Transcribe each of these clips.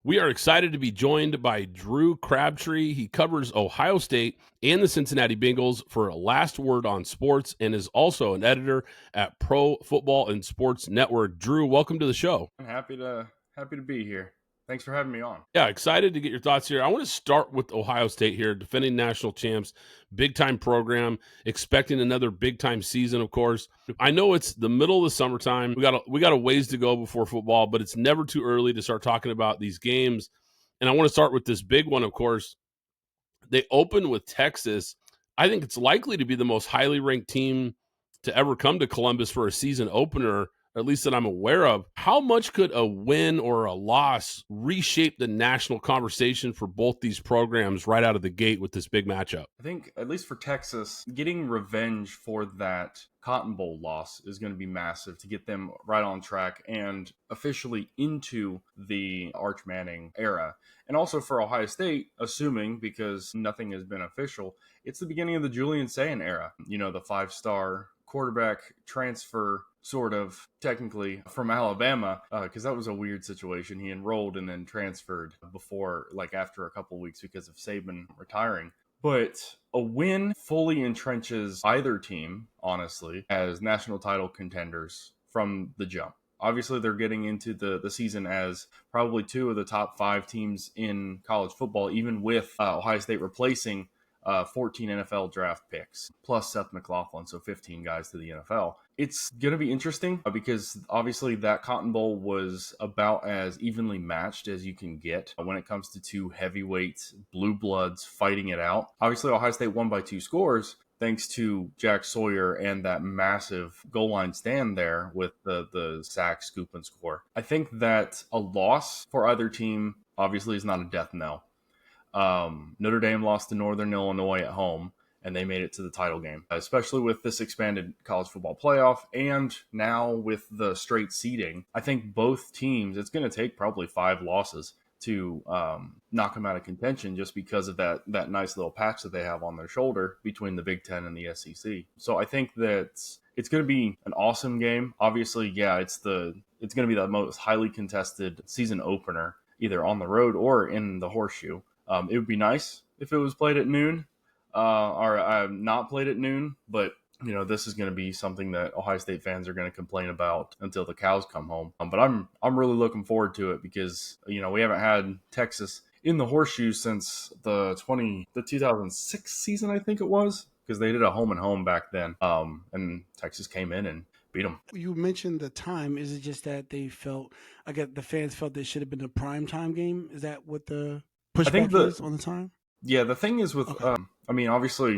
We are excited to be joined by Drew Crabtree. He covers Ohio State and the Cincinnati Bengals for Last Word on Sports and is also an editor at Pro Football and Sports Network. Drew, welcome to the show. I'm happy to be here. Thanks for having me on. Yeah, excited to get your thoughts here. I want to start with Ohio State here, defending national champs, big-time program, expecting another big-time season, of course. I know it's the middle of the summertime. We got a ways to go before football, but it's never too early to start talking about these games. And I want to start with this big one, of course. They open with Texas. I think it's likely to be the most highly ranked team to ever come to Columbus for a season opener, at least that I'm aware of. How much could a win or a loss reshape the national conversation for both these programs right out of the gate with this big matchup? I think, at least for Texas, getting revenge for that Cotton Bowl loss is going to be massive to get them right on track and officially into the Arch Manning era. And also for Ohio State, assuming, because nothing has been official, it's the beginning of the Julian Sayin era. You know, the 5-star quarterback transfer, sort of, technically, from Alabama, because that was a weird situation. He enrolled and then transferred after a couple weeks because of Saban retiring. But a win fully entrenches either team, honestly, as national title contenders from the jump. Obviously, they're getting into the season as probably two of the top 5 teams in college football, even with Ohio State replacing 14 NFL draft picks, plus Seth McLaughlin, so 15 guys to the NFL. It's going to be interesting because obviously that Cotton Bowl was about as evenly matched as you can get when it comes to two heavyweights, blue bloods fighting it out. Obviously, Ohio State won by 2 scores, thanks to Jack Sawyer and that massive goal line stand there with the sack, scoop, and score. I think that a loss for either team obviously is not a death knell. Notre Dame lost to Northern Illinois at home, and they made it to the title game, especially with this expanded college football playoff. And now with the straight seeding, I think both teams, it's going to take probably 5 losses to knock them out of contention just because of that nice little patch that they have on their shoulder between the Big Ten and the SEC. So I think that it's going to be an awesome game. Obviously, yeah, it's going to be the most highly contested season opener, either on the road or in the Horseshoe. It would be nice if it was played at noon or not played at noon, but you know, this is going to be something that Ohio State fans are going to complain about until the cows come home. But I'm really looking forward to it because, you know, we haven't had Texas in the Horseshoe since the 2006 season, I think it was, because they did a home and home back then. And Texas came in and beat them. You mentioned the time. Is it just that they felt, the fans felt they should have been a prime time game? Is that what the pushback is on the time? Yeah, the thing is with, obviously,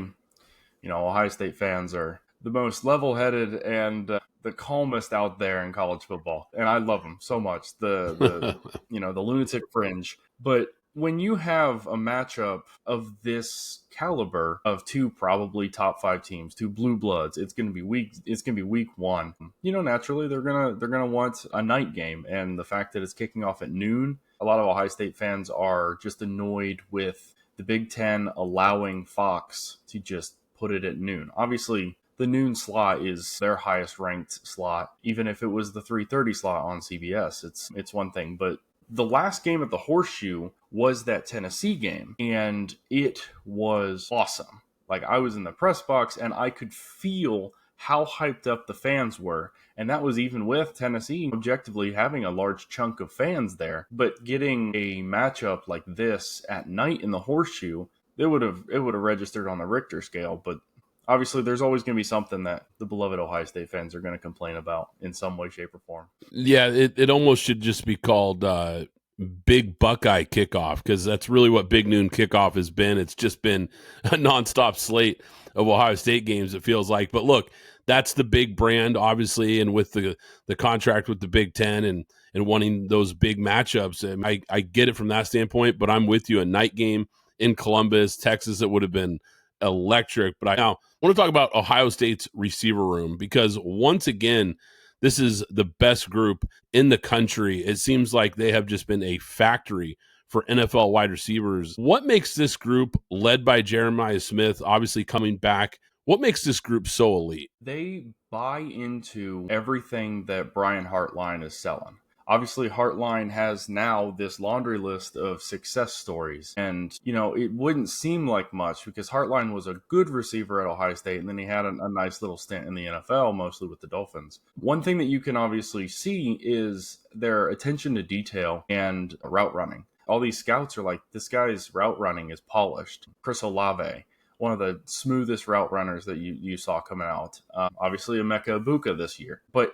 you know, Ohio State fans are the most level-headed and the calmest out there in college football, and I love them so much. The you know, the lunatic fringe. But when you have a matchup of this caliber of 2 probably top 5 teams, 2 blue bloods, it's going to be week 1. You know, naturally they're gonna want a night game, and the fact that it's kicking off at noon, a lot of Ohio State fans are just annoyed with the Big Ten allowing Fox to just put it at noon. Obviously, the noon slot is their highest ranked slot. Even if it was the 3:30 slot on CBS, it's one thing. But the last game at the Horseshoe was that Tennessee game, and it was awesome. Like, I was in the press box, and I could feel how hyped up the fans were. And that was even with Tennessee objectively having a large chunk of fans there. But getting a matchup like this at night in the Horseshoe, it would have registered on the Richter scale. But obviously there's always going to be something that the beloved Ohio State fans are going to complain about in some way, shape, or form. Yeah, it almost should just be called Big Buckeye Kickoff, because that's really what Big Noon Kickoff has been. It's just been a nonstop slate of Ohio State games, it feels like. But look, that's the big brand, obviously, and with the contract with the Big Ten and wanting those big matchups, and I get it from that standpoint, but I'm with you. A night game in Columbus, Texas, it would have been electric. But I now want to talk about Ohio State's receiver room, because once again, this is the best group in the country. It seems like they have just been a factory for NFL wide receivers. What makes this group, led by Jeremiah Smith, obviously coming back, what makes this group so elite? They buy into everything that Brian Hartline is selling. Obviously, Hartline has now this laundry list of success stories. And, it wouldn't seem like much because Hartline was a good receiver at Ohio State, and then he had a nice little stint in the NFL, mostly with the Dolphins. One thing that you can obviously see is their attention to detail and route running. All these scouts are like, this guy's route running is polished. Chris Olave, one of the smoothest route runners that you saw coming out. Obviously, Emeka Ibuka this year. But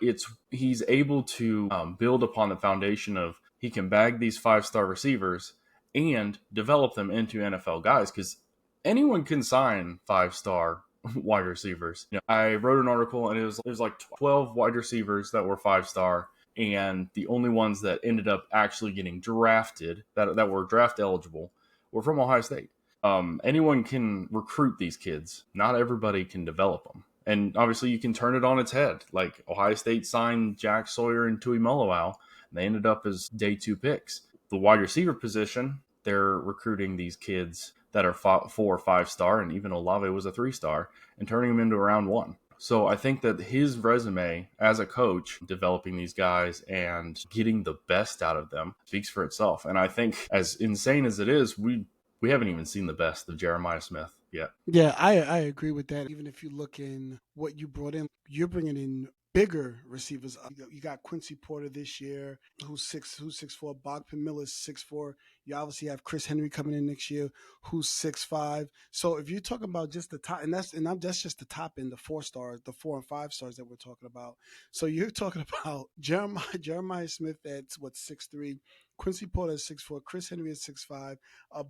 he's able to build upon the foundation of he can bag these 5-star receivers and develop them into NFL guys, because anyone can sign 5-star wide receivers. I wrote an article, and it was like 12 wide receivers that were 5-star, and the only ones that ended up actually getting drafted, that were draft eligible, were from Ohio State. Anyone can recruit these kids. Not everybody can develop them. And obviously you can turn it on its head. Like Ohio State signed Jack Sawyer and Tui Moloau, and they ended up as day 2 picks. The wide receiver position, they're recruiting these kids that are 4 or 5-star, and even Olave was a 3-star, and turning them into round 1. So I think that his resume as a coach, developing these guys and getting the best out of them, speaks for itself. And I think, as insane as it is, we haven't even seen the best of Jeremiah Smith yet. Yeah, I agree with that. Even if you look in what you brought in, you're bringing in bigger receivers. You got Quincy Porter this year, who's 6'4". Bogman Miller's 6'4". You obviously have Chris Henry coming in next year, who's 6'5". So if you're talking about just the top, that's just the top end, the 4-stars, the 4 and 5 stars that we're talking about. So you're talking about Jeremiah Smith at 6'3". Quincy Porter is 6'4", Chris Henry is 6'5",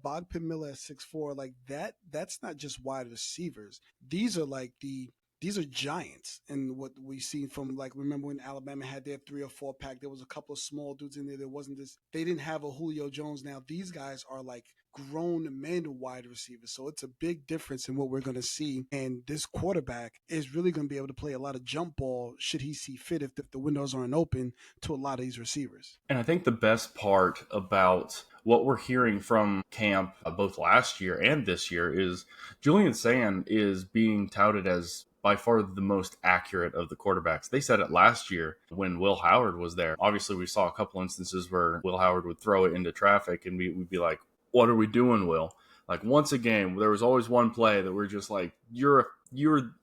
Bogman Miller at 6'4". Like that, that's not just wide receivers. These are giants. And what we see from, like, remember when Alabama had their 3 or 4 pack, there was a couple of small dudes in there. They didn't have a Julio Jones. Now these guys are like grown men wide receivers. So it's a big difference in what we're going to see. And this quarterback is really going to be able to play a lot of jump ball should he see fit if the windows aren't open to a lot of these receivers. And I think the best part about what we're hearing from camp, both last year and this year, is Julian Sayin is being touted as by far the most accurate of the quarterbacks. They said it last year when Will Howard was there. Obviously, we saw a couple instances where Will Howard would throw it into traffic, and we'd be like, what are we doing, Will? Like, once a game, there was always one play that we're just like, you're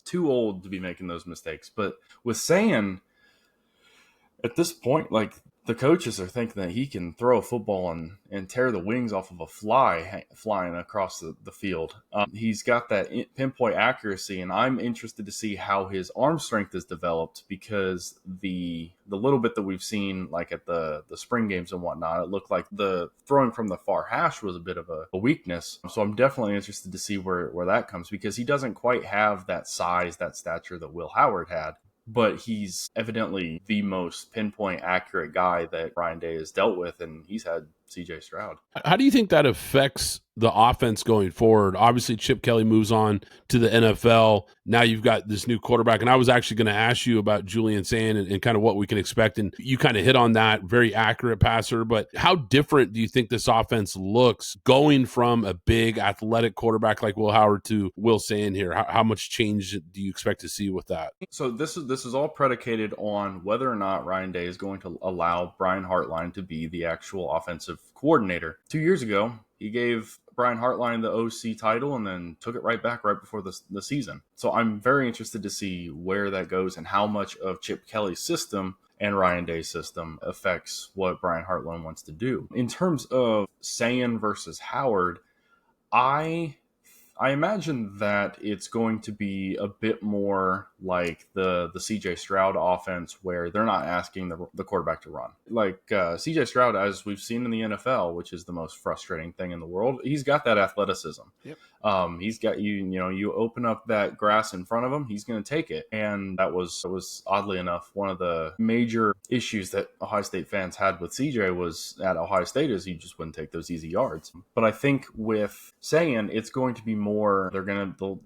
too old to be making those mistakes. But with Sayin, at this point, like, the coaches are thinking that he can throw a football and tear the wings off of a fly flying across the field. He's got that pinpoint accuracy, and I'm interested to see how his arm strength is developed, because the little bit that we've seen, like at the spring games and whatnot, it looked like the throwing from the far hash was a bit of a weakness. So I'm definitely interested to see where that comes, because he doesn't quite have that size, that stature that Will Howard had. But he's evidently the most pinpoint accurate guy that Ryan Day has dealt with, and he's had CJ Stroud. How do you think that affects the offense going forward? Obviously, Chip Kelly moves on to the NFL. Now you've got this new quarterback. And I was actually going to ask you about Julian Sayin and kind of what we can expect. And you kind of hit on that, very accurate passer. But how different do you think this offense looks going from a big athletic quarterback like Will Howard to Will Sayin here? How much change do you expect to see with that? So this is all predicated on whether or not Ryan Day is going to allow Brian Hartline to be the actual offensive coordinator. 2 years ago, he gave Brian Hartline the OC title and then took it right back right before the season. So I'm very interested to see where that goes and how much of Chip Kelly's system and Ryan Day's system affects what Brian Hartline wants to do. In terms of Sayin versus Howard, I imagine that it's going to be a bit more like the CJ Stroud offense, where they're not asking the quarterback to run. Like CJ Stroud, as we've seen in the NFL, which is the most frustrating thing in the world, he's got that athleticism. Yep. He's got you open up that grass in front of him, he's going to take it. And that was oddly enough one of the major issues that Ohio State fans had with CJ was at Ohio State, is he just wouldn't take those easy yards. But I think with Sayin, it's going to be more,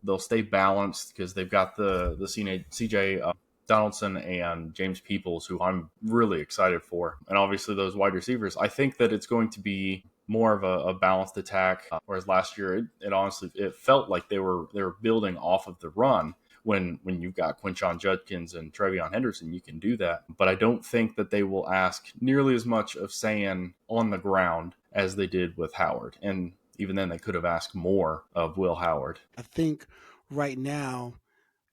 they'll stay balanced, because they've got the CJ Donaldson and James Peoples, who I'm really excited for. And obviously those wide receivers, I think that it's going to be more of a balanced attack. Whereas last year, it honestly felt like they were building off of the run, when you've got Quinshon Judkins and Trevion Henderson, you can do that. But I don't think that they will ask nearly as much of Sayin on the ground as they did with Howard. And even then, they could have asked more of Will Howard. I think right now,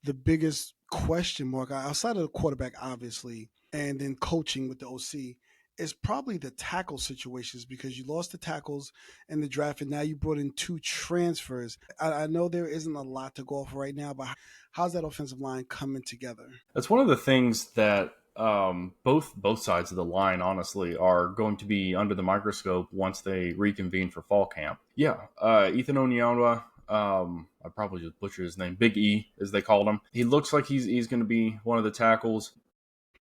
the biggest question mark outside of the quarterback, obviously, and then coaching with the OC is probably the tackle situations, because you lost the tackles in the draft and now you brought in 2 transfers. I know there isn't a lot to go off right now, but how's that offensive line coming together? That's one of the things that both sides of the line, honestly, are going to be under the microscope once they reconvene for fall camp. Yeah, Ethan Onyeonwa, I probably just butchered his name, Big E, as they called him. He looks like he's going to be one of the tackles.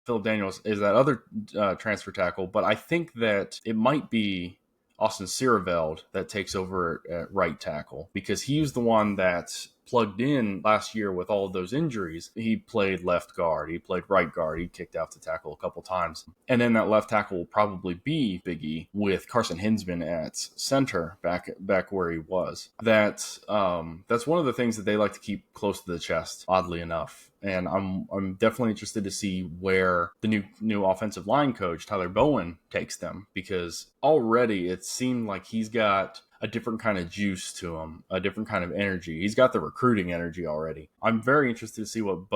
Philip Daniels is that other transfer tackle, but I think that it might be Austin Siereveld that takes over at right tackle, because he was the one that plugged in last year with all of those injuries. He played left guard, he played right guard, he kicked out to tackle a couple times. And then that left tackle will probably be Big E, with Carson Hinsman at center back where he was. That's one of the things that they like to keep close to the chest, oddly enough. And I'm definitely interested to see where the new offensive line coach, Tyler Bowen, takes them, because already it seemed like he's got a different kind of juice to him, a different kind of energy. He's got the recruiting energy already. I'm very interested to see what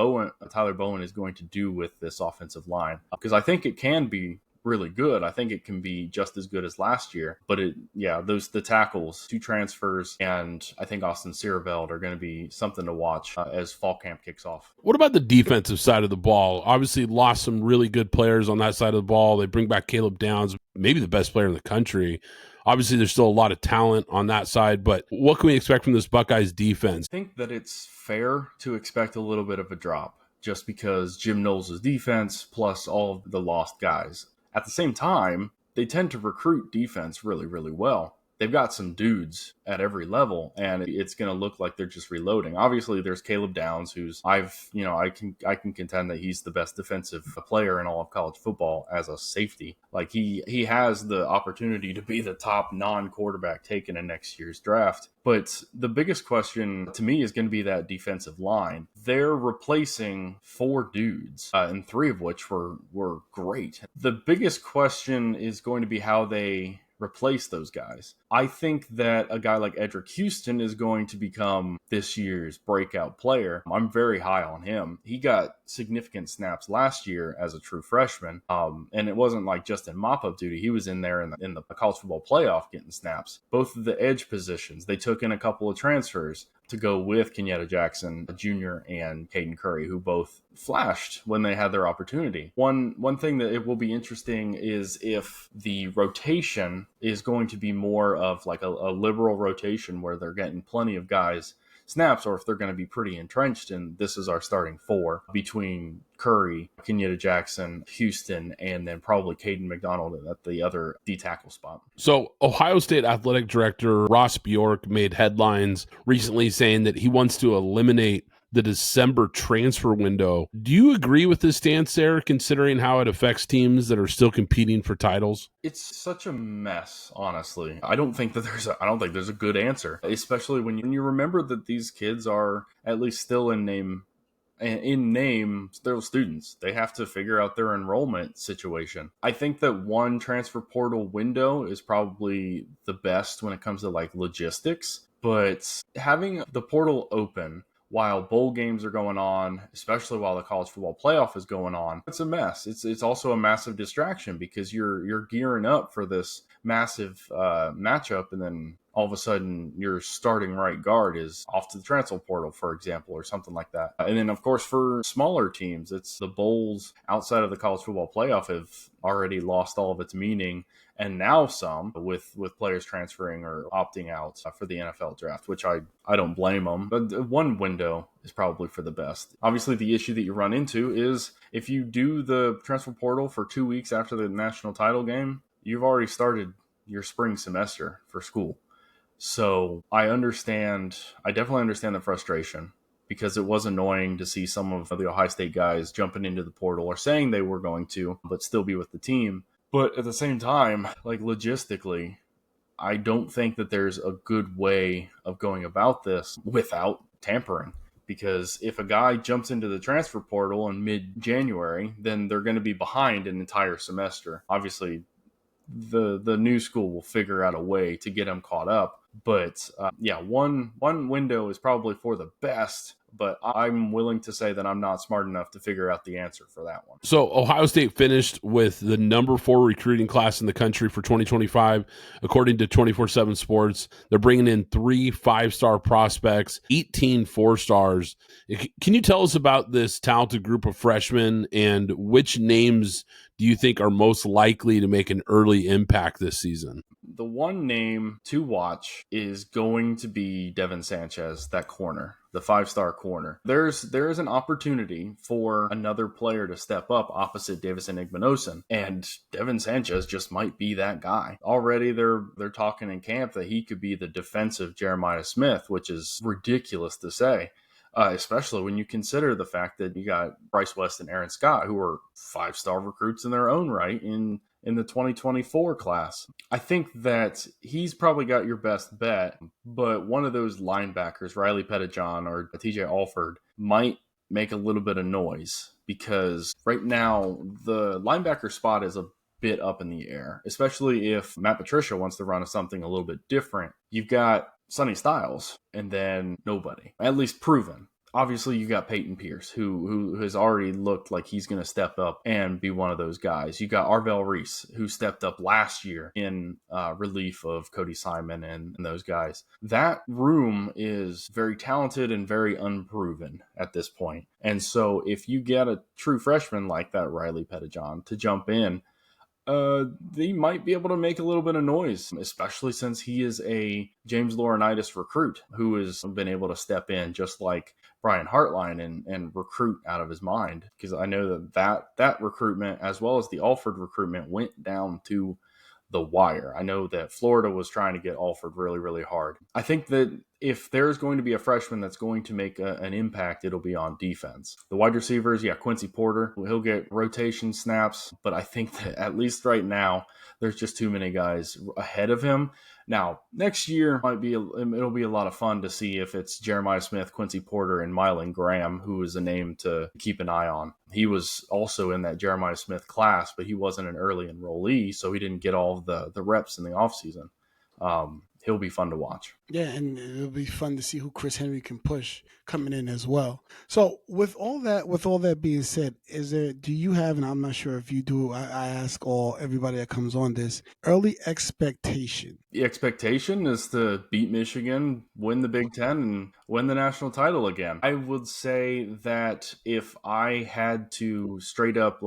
Tyler Bowen is going to do with this offensive line, because I think it can be really good. I think it can be just as good as last year. But the tackles, 2 transfers, and I think Austin Siereveld are going to be something to watch as fall camp kicks off. What about the defensive side of the ball? Obviously lost some really good players on that side of the ball. They bring back Caleb Downs, maybe the best player in the country. Obviously, there's still a lot of talent on that side, but what can we expect from this Buckeyes defense? I think that it's fair to expect a little bit of a drop, just because Jim Knowles' defense plus all of the lost guys. At the same time, they tend to recruit defense really, really well. They've got some dudes at every level, and it's going to look like they're just reloading. Obviously, there's Caleb Downs, who's I can contend that he's the best defensive player in all of college football as a safety. Like he has the opportunity to be the top non-quarterback taken in next year's draft. But the biggest question to me is going to be that defensive line. They're replacing 4 dudes, and 3 of which were great. The biggest question is going to be how they replace those guys. I think that a guy like Edric Houston is going to become this year's breakout player. I'm very high on him. He got significant snaps last year as a true freshman, and it wasn't like just in mop-up duty. He was in there in the college football playoff getting snaps. Both of the edge positions, they took in a couple of transfers to go with Kenyatta Jackson Jr. and Caden Curry, who both flashed when they had their opportunity. One thing that it will be interesting is if the rotation is going to be more of like a liberal rotation where they're getting plenty of guys snaps, or if they're going to be pretty entrenched and this is our starting 4 between Curry, Kenyatta Jackson, Houston, and then probably Caden McDonald at the other D-tackle spot. So Ohio State athletic director Ross Bjork made headlines recently saying that he wants to eliminate the December transfer window. Do you agree with this stance there, considering how it affects teams that are still competing for titles? It's such a mess, honestly. I don't think there's a good answer, especially when you remember that these kids are at least still in name still students. They have to figure out their enrollment situation. I think that one transfer portal window is probably the best when it comes to like logistics, but having the portal open while bowl games are going on, especially while the college football playoff is going on, it's a mess. It's also a massive distraction because you're gearing up for this massive matchup, and then all of a sudden your starting right guard is off to the transfer portal, for example, or something like that. And then, of course, for smaller teams, it's the bowls outside of the college football playoff have already lost all of its meaning, and now some with players transferring or opting out for the NFL draft, which I don't blame them. But one window is probably for the best. Obviously, the issue that you run into is if you do the transfer portal for 2 weeks after the national title game, you've already started your spring semester for school. So I definitely understand the frustration, because it was annoying to see some of the Ohio State guys jumping into the portal or saying they were going to, but still be with the team. But at the same time, like logistically, I don't think that there's a good way of going about this without tampering. because if a guy jumps into the transfer portal in mid-January, then they're going to be behind an entire semester. Obviously, the new school will figure out a way to get him caught up. But one window is probably for the best, but I'm willing to say that I'm not smart enough to figure out the answer for that one. So Ohio State finished with the number 4 recruiting class in the country for 2025, according to 24/7 Sports. They're bringing in 3 5-star prospects, 18 4-stars. Can you tell us about this talented group of freshmen and which names do you think are most likely to make an early impact this season? The one name to watch is going to be Devin Sanchez, that corner, the 5-star corner. There is an opportunity for another player to step up opposite Davison Igbinosun, and Devin Sanchez just might be that guy. Already they're talking in camp that he could be the defensive Jeremiah Smith, which is ridiculous to say. Especially when you consider the fact that you got Bryce West and Aaron Scott, who are 5-star recruits in their own right in the 2024 class. I think that he's probably got your best bet, but one of those linebackers, Riley Pettijohn or TJ Alford, might make a little bit of noise because right now the linebacker spot is a bit up in the air, especially if Matt Patricia wants to run something a little bit different. You've got Sonny Styles and then nobody, at least proven. Obviously, you got Peyton Pierce, who has already looked like he's going to step up and be one of those guys. You got Arvell Reese, who stepped up last year in relief of Cody Simon and those guys. That room is very talented and very unproven at this point. And so if you get a true freshman like that Riley Pettijohn to jump in, they might be able to make a little bit of noise, especially since he is a James Laurinaitis recruit who has been able to step in just like Brian Hartline and recruit out of his mind. Because I know that recruitment, as well as the Alford recruitment, went down to the wire. I know that Florida was trying to get Alford really, really hard. I think that if there's going to be a freshman that's going to make an impact, it'll be on defense. The wide receivers, Quincy Porter, he'll get rotation snaps, but I think that at least right now, there's just too many guys ahead of him. Now, next year it'll be a lot of fun to see if it's Jeremiah Smith, Quincy Porter, and Mylan Graham, who is a name to keep an eye on. He was also in that Jeremiah Smith class, but he wasn't an early enrollee, so he didn't get all of the reps in the offseason. He'll be fun to watch. Yeah, and it'll be fun to see who Chris Henry can push coming in as well. So with all that being said, do you have, and I'm not sure if you do, I ask everybody that comes on this, early expectation? The expectation is to beat Michigan, win the Big Ten, and win the national title again. I would say that if I had to straight up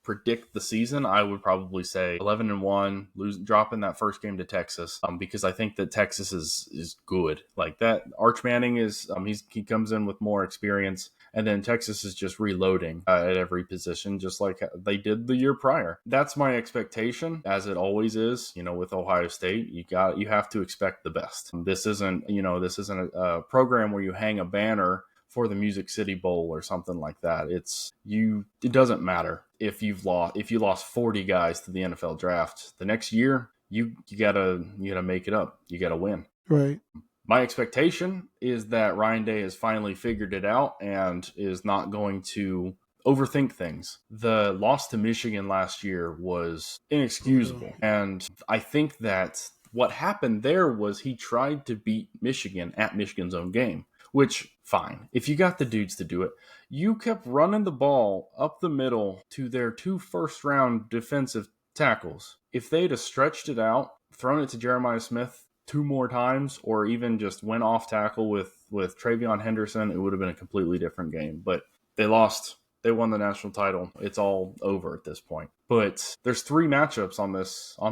predict the season, I would probably say 11-1, dropping that first game to Texas, because I think that Texas is good. Like that, Arch Manning is he comes in with more experience, and then Texas is just reloading at every position, just like they did the year prior. That's my expectation, as it always is. With Ohio State, you have to expect the best. This isn't a program where you hang a banner for the Music City Bowl or something like that. It doesn't matter if you lost 40 guys to the NFL draft. The next year, you gotta make it up. You gotta win. Right. My expectation is that Ryan Day has finally figured it out and is not going to overthink things. The loss to Michigan last year was inexcusable. And I think that what happened there was he tried to beat Michigan at Michigan's own game. Which, fine. If you got the dudes to do it, you kept running the ball up the middle to their 2 first-round defensive tackles. If they'd have stretched it out, thrown it to Jeremiah Smith 2 more times, or even just went off tackle with Travion Henderson, it would have been a completely different game. But they lost. They won the national title. It's all over at this point. But there's 3 matchups on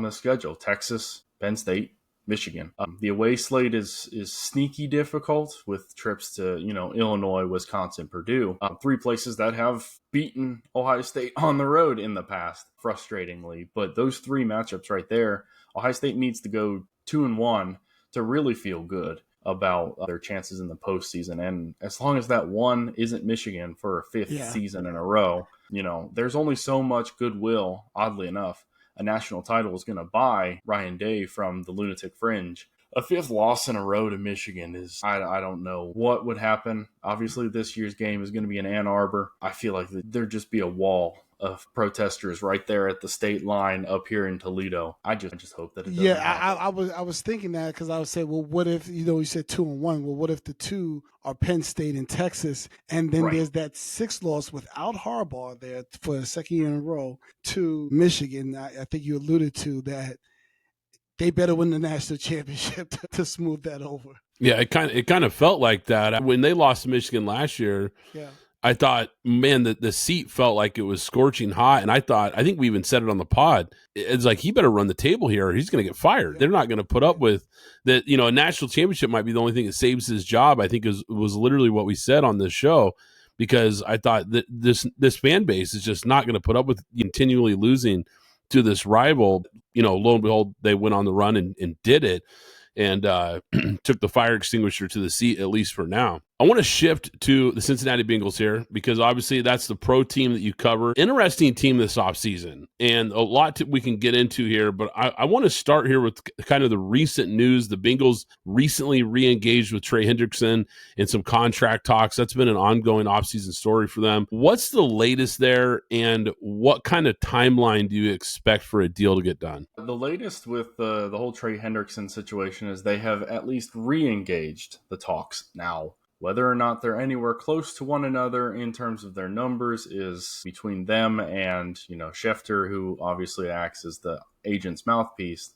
this schedule: Texas, Penn State, Michigan. The away slate is sneaky difficult with trips to Illinois, Wisconsin, Purdue. 3 places that have beaten Ohio State on the road in the past, frustratingly. But those 3 matchups right there, Ohio State needs to go 2-1 to really feel good about their chances in the postseason. And as long as that one isn't Michigan for a 5th season in a row, there's only so much goodwill, oddly enough, a national title is going to buy Ryan Day from the lunatic fringe A fifth loss in a row to Michigan is, I don't know what would happen. Obviously, this year's game is going to be in Ann Arbor. I feel like there'd just be a wall of protesters right there at the state line up here in Toledo. I just hope that it doesn't happen. I was thinking that because I would say, well, what if, you said 2-1? Well, what if the two are Penn State and Texas, and then there's that sixth loss without Harbaugh there for the second year in a row to Michigan? I think you alluded to that. They better win the national championship to smooth that over. Yeah, it kind of felt like that when they lost to Michigan last year. Yeah. I thought, man, the seat felt like it was scorching hot. And I think we even said it on the pod. It's like, he better run the table here or he's going to get fired. Yeah. They're not going to put up with that. A national championship might be the only thing that saves his job. I think was literally what we said on this show, because I thought that this fan base is just not going to put up with continually losing to this rival. Lo and behold, they went on the run and did it, and took the fire extinguisher to the seat, at least for now. I want to shift to the Cincinnati Bengals here, because obviously that's the pro team that you cover. Interesting team this offseason, and a lot we can get into here, but I want to start here with kind of the recent news. The Bengals recently re-engaged with Trey Hendrickson in some contract talks. That's been an ongoing offseason story for them. What's the latest there, and what kind of timeline do you expect for a deal to get done? The latest with the whole Trey Hendrickson situation is they have at least re-engaged the talks now. Whether or not they're anywhere close to one another in terms of their numbers is between them and, Schefter, who obviously acts as the agent's mouthpiece.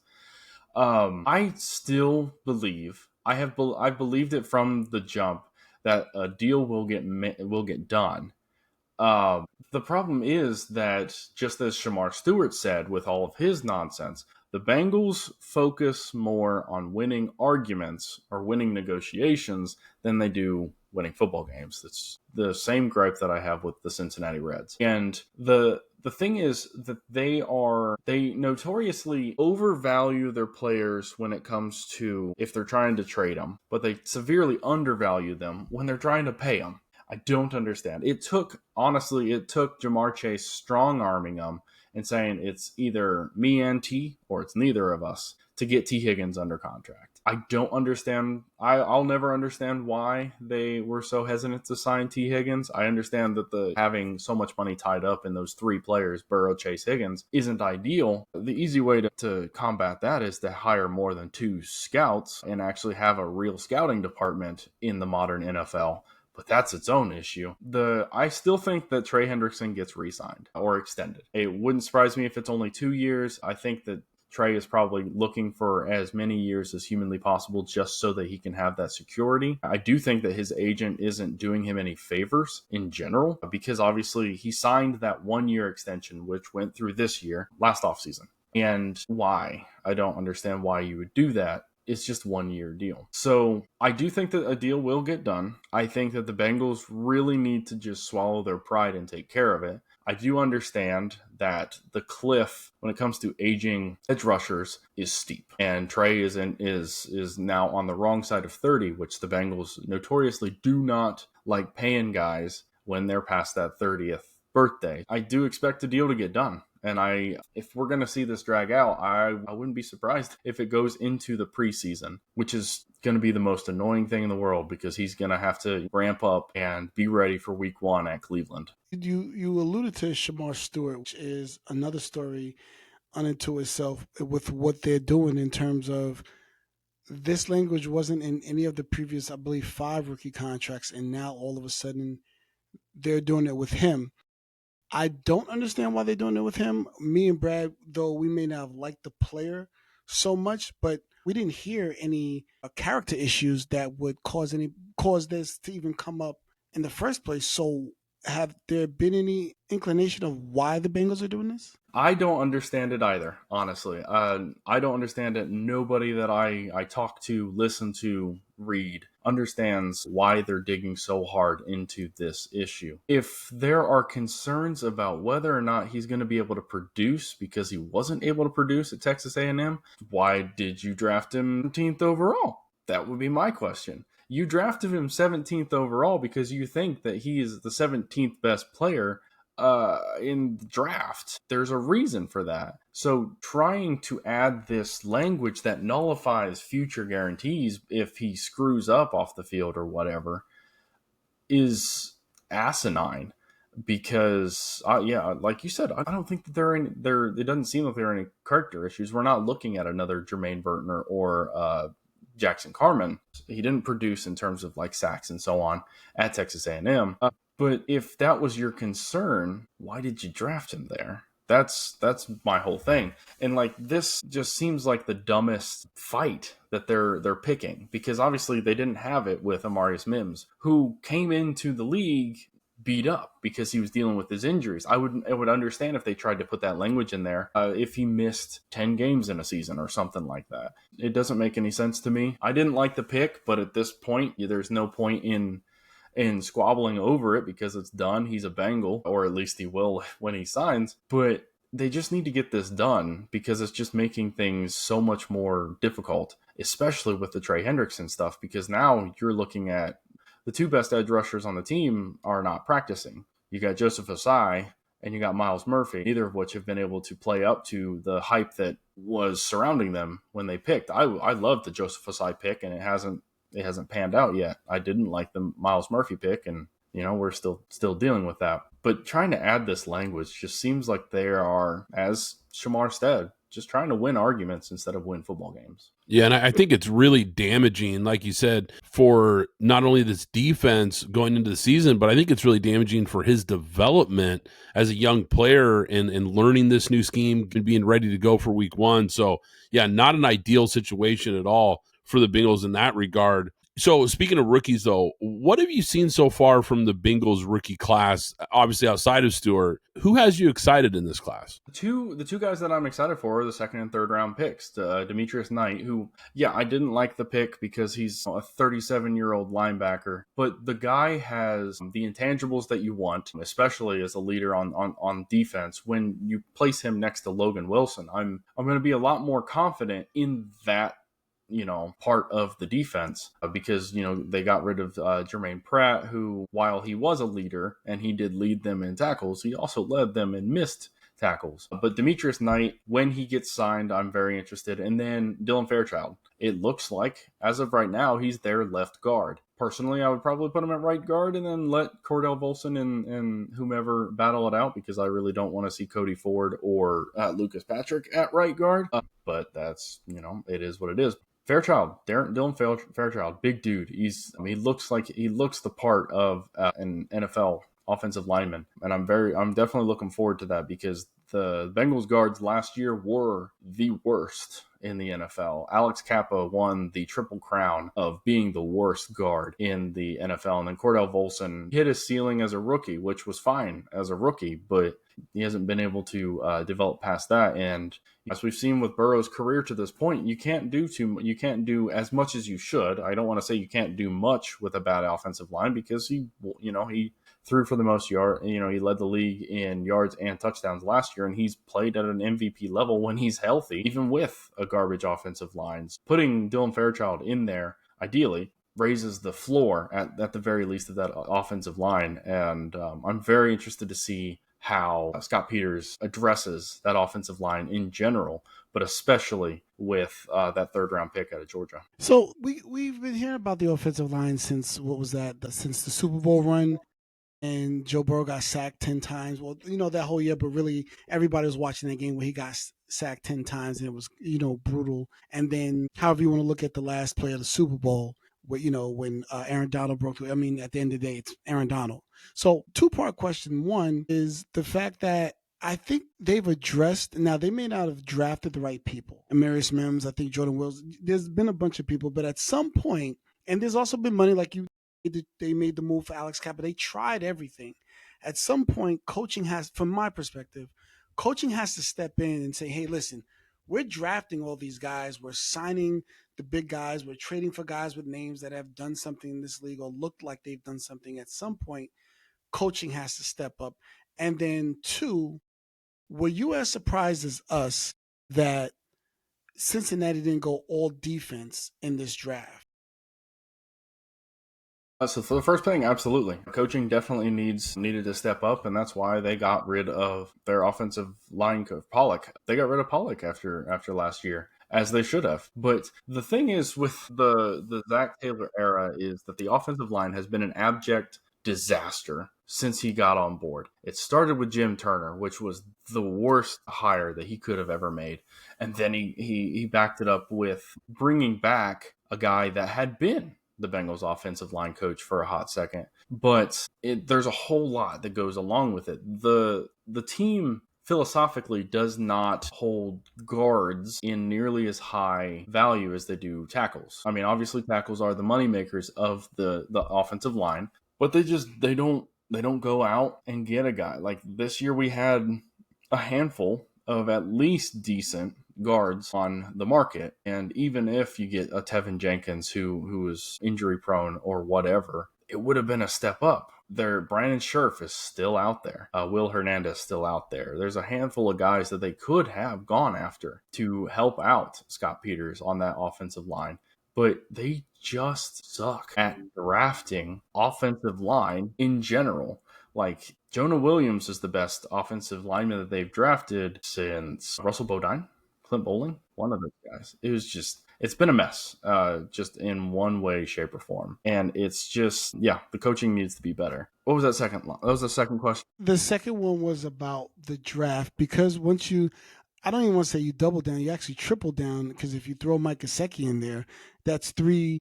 I still believe, I believed it from the jump, that a deal will get done. The problem is that, just as Shemar Stewart said with all of his nonsense, the Bengals focus more on winning arguments or winning negotiations than they do winning football games. It's the same gripe that I have with the Cincinnati Reds. And the thing is that they notoriously overvalue their players when it comes to if they're trying to trade them, but they severely undervalue them when they're trying to pay them. I don't understand. It took Jamar Chase strong-arming them and saying it's either me and T or it's neither of us to get T. Higgins under contract. I don't understand. I'll never understand why they were so hesitant to sign T. Higgins. I understand that having so much money tied up in those three players, Burrow, Chase, Higgins, isn't ideal. The easy way to combat that is to hire more than 2 scouts and actually have a real scouting department in the modern NFL. But that's its own issue. I still think that Trey Hendrickson gets re-signed or extended. It wouldn't surprise me if it's only 2 years. I think that Trey is probably looking for as many years as humanly possible just so that he can have that security. I do think that his agent isn't doing him any favors in general, because obviously he signed that 1-year extension, which went through this year, last offseason. And why? I don't understand why you would do that. It's just 1-year deal. So I do think that a deal will get done. I think that the Bengals really need to just swallow their pride and take care of it. I do understand that the cliff when it comes to aging edge rushers is steep, and Trey is now on the wrong side of 30, which the Bengals notoriously do not like paying guys when they're past that 30th birthday. I do expect a deal to get done. And if we're going to see this drag out, I wouldn't be surprised if it goes into the preseason, which is going to be the most annoying thing in the world, because he's going to have to ramp up and be ready for week 1 at Cleveland. You alluded to Shemar Stewart, which is another story unto itself with what they're doing in terms of this language wasn't in any of the previous, I believe, 5 rookie contracts, and now all of a sudden they're doing it with him. I don't understand why they're doing it with him. Me and Brad, though, we may not have liked the player so much, but we didn't hear any character issues that would cause this to even come up in the first place. So have there been any inclination of why the Bengals are doing this? I don't understand it either, honestly. I don't understand it. Nobody that I talk to, listen to, read understands why they're digging so hard into this issue. If there are concerns about whether or not he's going to be able to produce because he wasn't able to produce at Texas A&M, why did you draft him 17th overall? That would be my question. You drafted him 17th overall because you think that he is the 17th best player in the draft. There's a reason for that. So trying to add this language that nullifies future guarantees if he screws up off the field or whatever is asinine. Because yeah, like you said, I don't think that it doesn't seem like there are any character issues. We're not looking at another Jermaine Burton or Jackson Carman. He didn't produce in terms of like sacks and so on at Texas A&M. But if that was your concern, why did you draft him there? That's my whole thing. And like this just seems like the dumbest fight that they're picking, because obviously they didn't have it with Amarius Mims, who came into the league beat up because he was dealing with his injuries. I would understand if they tried to put that language in there if he missed 10 games in a season or something like that. It doesn't make any sense to me. I didn't like the pick, but at this point, there's no point in squabbling over it because it's done. He's a Bengal, or at least he will when he signs. But they just need to get this done because it's just making things so much more difficult, especially with the Trey Hendrickson stuff, because now you're looking at the two best edge rushers on the team are not practicing. You got Joseph Osai and you got Miles Murphy, neither of which have been able to play up to the hype that was surrounding them when they picked. I loved the Joseph Osai pick, and it hasn't panned out yet. I didn't like the Miles Murphy pick, and we're still dealing with that. But trying to add this language just seems like they are, as Shemar said, just trying to win arguments instead of win football games. Yeah, and I think it's really damaging, like you said, for not only this defense going into the season, but I think it's really damaging for his development as a young player and learning this new scheme and being ready to go for week one. So, yeah, not an ideal situation at all for the Bengals in that regard. So speaking of rookies, though, what have you seen so far from the Bengals rookie class, obviously outside of Stewart? Who has you excited in this class? The two guys that I'm excited for are the second and third round picks. Demetrius Knight, who, yeah, I didn't like the pick because he's a 37-year-old linebacker, but the guy has the intangibles that you want, especially as a leader on defense. When you place him next to Logan Wilson, I'm going to be a lot more confident in that part of the defense because, they got rid of Jermaine Pratt, who, while he was a leader and he did lead them in tackles, he also led them in missed tackles. But Demetrius Knight, when he gets signed, I'm very interested. And then Dylan Fairchild. It looks like, as of right now, he's their left guard. Personally, I would probably put him at right guard and then let Cordell Volson and whomever battle it out, because I really don't want to see Cody Ford or Lucas Patrick at right guard. But that's, it is what it is. Dylan Fairchild, big dude. He looks the part of an NFL offensive lineman, and I'm definitely looking forward to that, because the Bengals guards last year were the worst in the NFL. Alex Kappa won the triple crown of being the worst guard in the NFL, and then Cordell Volson hit his ceiling as a rookie, which was fine as a rookie, but he hasn't been able to develop past that. And as we've seen with Burrow's career to this point, you can't do as much as you should. I don't want to say you can't do much with a bad offensive line, because he threw for the most yard. He led the league in yards and touchdowns last year, and he's played at an MVP level when he's healthy, even with a garbage offensive line. Putting Dylan Fairchild in there, ideally, raises the floor at the very least of that offensive line. And I'm very interested to see how Scott Peters addresses that offensive line in general, but especially with that third round pick out of Georgia. So we've been hearing about the offensive line since since the Super Bowl run, and Joe Burrow got sacked 10 times. Well, that whole year, but really everybody was watching that game where he got sacked 10 times, and it was, brutal. And then however you want to look at the last play of the Super Bowl, where, when Aaron Donald broke through. I mean, at the end of the day, it's Aaron Donald. So two-part question. One is the fact that I think they've addressed, now they may not have drafted the right people. Amarius Mims, I think Jordan Wills, there's been a bunch of people, but at some point, and there's also been money, like they made the move for Alex Kappa. They tried everything. At some point, coaching has, from my perspective, coaching has to step in and say, hey, listen, we're drafting all these guys. We're signing the big guys. We're trading for guys with names that have done something in this league or looked like they've done something. At some point, coaching has to step up. And then two, were you as surprised as us that Cincinnati didn't go all defense in this draft? So for the first thing, absolutely. Coaching definitely needed to step up, and that's why they got rid of their offensive line coach, Pollock. They got rid of Pollock after last year, as they should have. But the thing is with the Zac Taylor era is that the offensive line has been an abject disaster since he got on board. It started with Jim Turner, which was the worst hire that he could have ever made. And then he backed it up with bringing back a guy that had been the Bengals offensive line coach for a hot second. But there's a whole lot that goes along with it. The team philosophically does not hold guards in nearly as high value as they do tackles. I mean, obviously tackles are the moneymakers of the offensive line, but they don't go out and get a guy. Like this year we had a handful of at least decent guards on the market. And even if you get a Tevin Jenkins who is injury prone or whatever, it would have been a step up. Brandon Scherf is still out there. Will Hernandez still out there. There's a handful of guys that they could have gone after to help out Scott Peters on that offensive line. But they just suck at drafting offensive line in general. Like, Jonah Williams is the best offensive lineman that they've drafted since Russell Bodine, Clint Bowling, one of those guys. It's been a mess, just in one way, shape, or form. And it's just, the coaching needs to be better. What was that second? That was the second question. The second one was about the draft, because once I don't even want to say you double down, you actually triple down, because if you throw Mike Gesicki in there, that's three,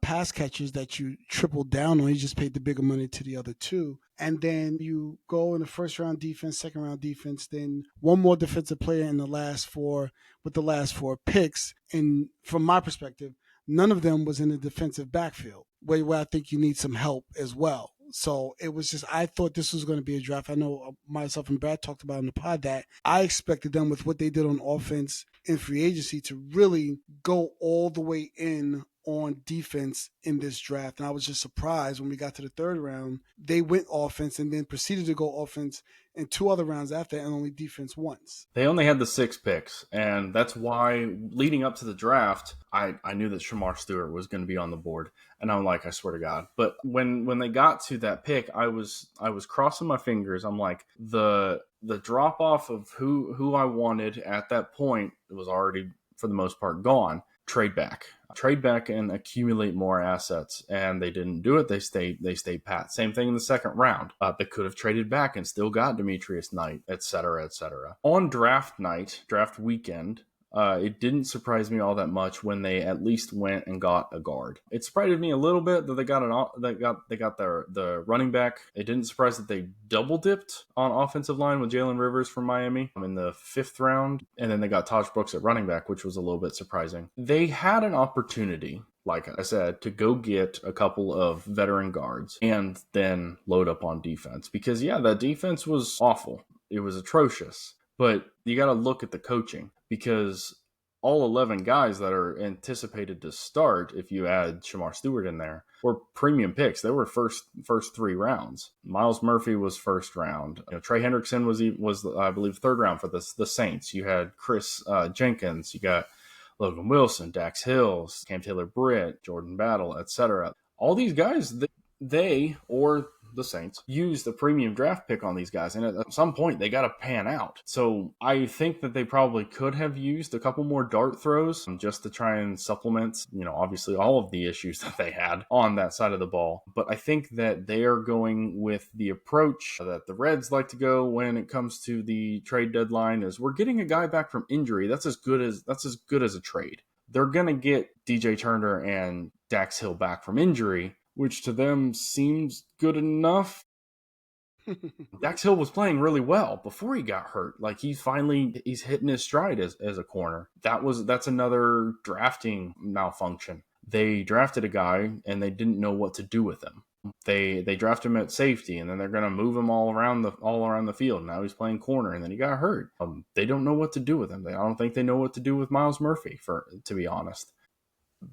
pass catches that you triple down on. You just paid the bigger money to the other two. And then you go in the first round defense, second round defense, then one more defensive player in the last four picks. And from my perspective, none of them was in the defensive backfield, where I think you need some help as well. So it was just, I thought this was going to be a draft. I know myself and Brad talked about in the pod that I expected them, with what they did on offense in free agency, to really go all the way in on defense in this draft. And I was just surprised when we got to the third round, they went offense and then proceeded to go offense in two other rounds after, and only defense once. They only had the 6 picks, and that's why leading up to the draft, I knew that Shemar Stewart was going to be on the board. And I'm like, I swear to God. But when they got to that pick, I was crossing my fingers. I'm like, the drop off of who I wanted at that point was already, for the most part, gone. Trade back and accumulate more assets, and they didn't do it. They stayed pat. Same thing in the second round. They could have traded back and still got Demetrius Knight, etc. On draft weekend, it didn't surprise me all that much when they at least went and got a guard. It surprised me a little bit that they got the running back. It didn't surprise that they double dipped on offensive line with Jalen Rivers from Miami in the 5th round, and then they got Taj Brooks at running back, which was a little bit surprising. They had an opportunity, like I said, to go get a couple of veteran guards and then load up on defense, because that defense was awful. It was atrocious. But you got to look at the coaching, because all 11 guys that are anticipated to start, if you add Shemar Stewart in there, were premium picks. They were first 3 rounds. Miles Murphy was first round. Trey Hendrickson was I believe 3rd round for the Saints. You had Chris Jenkins. You got Logan Wilson, Dax Hills, Cam Taylor-Britt, Jordan Battle, etc. All these guys, they or the Saints used a premium draft pick on these guys, and at some point they got to pan out. So I think that they probably could have used a couple more dart throws just to try and supplement, obviously all of the issues that they had on that side of the ball. But I think that they are going with the approach that the Reds like to go when it comes to the trade deadline, is we're getting a guy back from injury. That's as good as a trade. They're going to get DJ Turner and Dax Hill back from injury, which to them seems good enough. Dax Hill was playing really well before he got hurt. Like, he's hitting his stride as a corner. That's another drafting malfunction. They drafted a guy and they didn't know what to do with him. They drafted him at safety, and then they're going to move him all around the field. Now he's playing corner, and then he got hurt. They don't know what to do with him. I don't think they know what to do with Miles Murphy, to be honest.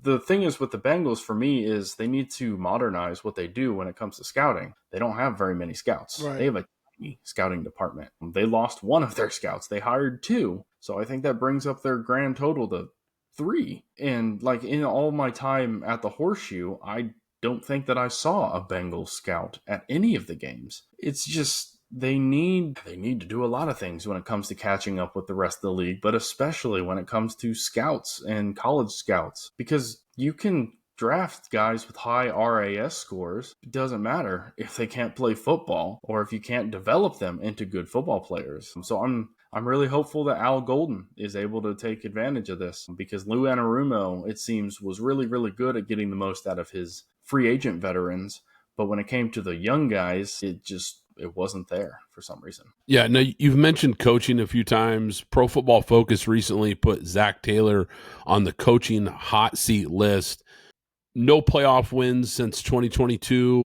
The thing is with the Bengals, for me, is they need to modernize what they do when it comes to scouting. They don't have very many scouts. Right. They have a tiny scouting department. They lost one of their scouts. They hired 2. So I think that brings up their grand total to 3. And like, in all my time at the Horseshoe, I don't think that I saw a Bengals scout at any of the games. It's just they need to do a lot of things when it comes to catching up with the rest of the league, but especially when it comes to scouts and college scouts, because you can draft guys with high RAS scores. It doesn't matter if they can't play football or if you can't develop them into good football players. So I'm really hopeful that Al Golden is able to take advantage of this, because Lou Anarumo, it seems, was really, really good at getting the most out of his free agent veterans. But when it came to the young guys, it wasn't there for some reason. Yeah, no, you've mentioned coaching a few times. Pro Football Focus recently put Zac Taylor on the coaching hot seat list. No playoff wins since 2022.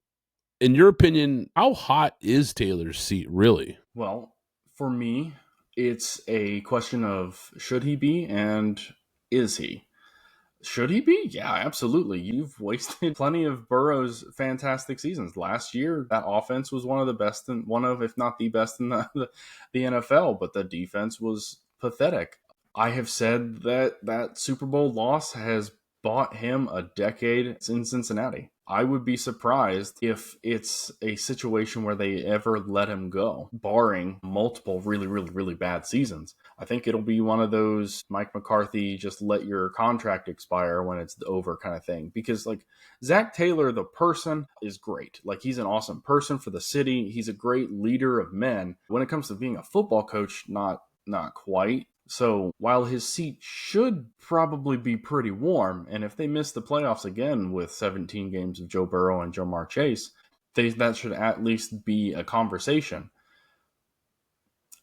In your opinion, how hot is Taylor's seat really? Well, for me, it's a question of should he be and is he? Should he be? Yeah, absolutely. You've wasted plenty of Burrow's fantastic seasons. Last year, that offense was one of the best, if not the best in the NFL, but the defense was pathetic. I have said that Super Bowl loss has bought him a decade in Cincinnati. I would be surprised if it's a situation where they ever let him go, barring multiple really, really, really bad seasons. I think it'll be one of those Mike McCarthy, just let your contract expire when it's over kind of thing. Because like Zac Taylor, the person, is great. Like he's an awesome person for the city. He's a great leader of men. When it comes to being a football coach, not quite. So while his seat should probably be pretty warm, and if they miss the playoffs again with 17 games of Joe Burrow and Jamar Chase, that should at least be a conversation.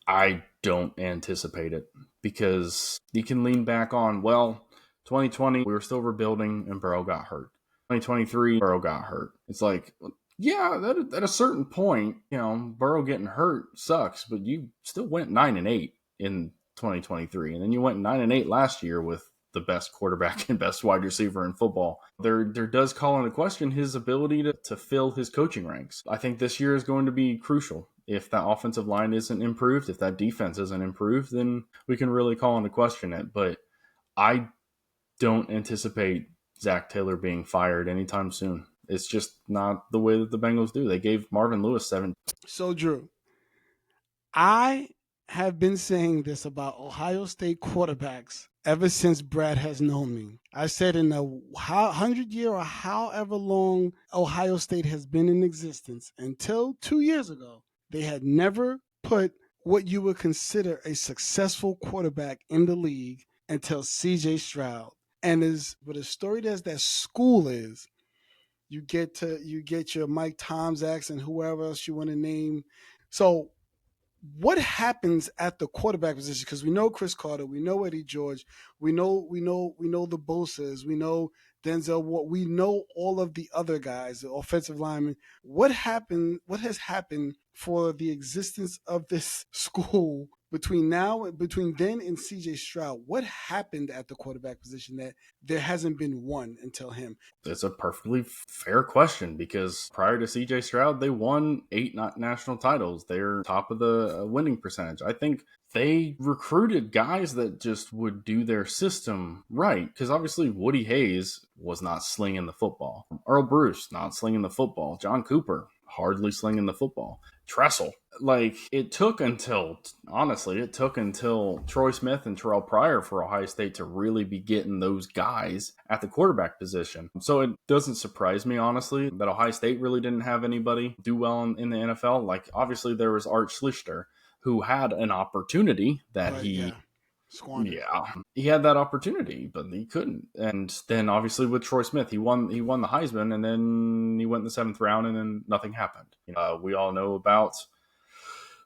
I don't anticipate it, because you can lean back on, 2020, we were still rebuilding and Burrow got hurt. 2023, Burrow got hurt. It's like, yeah, at a certain point, Burrow getting hurt sucks, but you still went 9-8 in 2023, and then you went 9-8 last year with the best quarterback and best wide receiver in football. There does call into question his ability to fill his coaching ranks. I think this year is going to be crucial. If that offensive line isn't improved, if that defense isn't improved, then we can really call into question it. But I don't anticipate Zac Taylor being fired anytime soon. It's just not the way that the Bengals do. They gave Marvin Lewis 7. So, Drew, I have been saying this about Ohio State quarterbacks ever since Brad has known me. I said in the 100-year or however long Ohio State has been in existence, until 2 years ago, they had never put what you would consider a successful quarterback in the league until C.J. Stroud. And what a story does that school is, you get your Mike Tomczaks and whoever else you want to name. So what happens at the quarterback position? Because we know Chris Carter, we know Eddie George, we know the Bosas, we know Denzel Ward, we know all of the other guys, the offensive linemen. What has happened for the existence of this school between then and CJ Stroud? What happened at the quarterback position that there hasn't been one until him? It's a perfectly fair question, because prior to CJ Stroud, they won 8 national titles. They're top of the winning percentage. I think they recruited guys that just would do their system right, because obviously Woody Hayes was not slinging the football. Earl Bruce, not slinging the football. John Cooper, hardly slinging the football. Tressel. It took until Troy Smith and Terrell Pryor for Ohio State to really be getting those guys at the quarterback position. So it doesn't surprise me, honestly, that Ohio State really didn't have anybody do well in the NFL. Obviously there was Art Schlichter, who had an opportunity that squandered. Yeah, he had that opportunity, but he couldn't. And then obviously with Troy Smith, he won the Heisman, and then he went in the 7th round, and then nothing happened. We all know about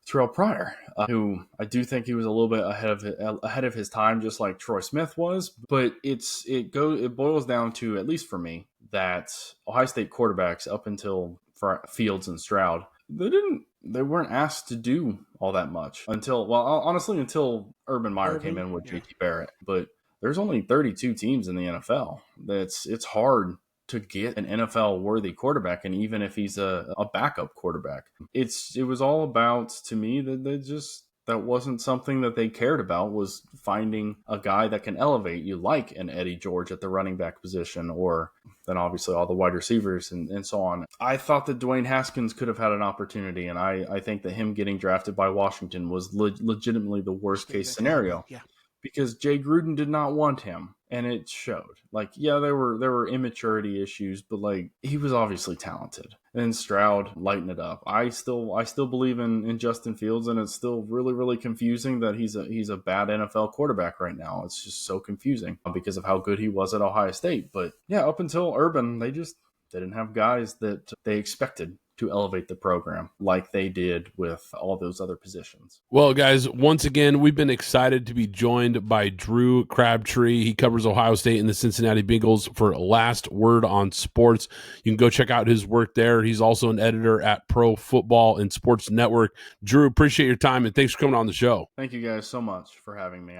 Terrell Pryor, who I do think he was a little bit ahead of his time, just like Troy Smith was. But it boils down to, at least for me, that Ohio State quarterbacks up until Fields and Stroud, they weren't asked to do all that much until Urban Meyer came in with JT Barrett. But there's only 32 teams in the NFL. It's hard to get an NFL worthy quarterback, and even if he's a backup quarterback, it was all about, to me, that that wasn't something that they cared about, was finding a guy that can elevate you, like an Eddie George at the running back position, or then obviously all the wide receivers and so on. I thought that Dwayne Haskins could have had an opportunity, and I think that him getting drafted by Washington was legitimately the worst case scenario. Yeah. Because Jay Gruden did not want him, and it showed. Like, yeah, there were immaturity issues, but like, he was obviously talented. And Stroud lightened it up. I still believe in Justin Fields, and it's still really, really confusing that he's a bad NFL quarterback right now. It's just so confusing because of how good he was at Ohio State. But yeah, up until Urban, they just didn't have guys that they expected to elevate the program like they did with all those other positions. Well, guys, once again, we've been excited to be joined by Drew Crabtree. He covers Ohio State and the Cincinnati Bengals for Last Word on Sports. You can go check out his work there. He's also an editor at Pro Football and Sports Network. Drew, appreciate your time, and thanks for coming on the show. Thank you guys so much for having me.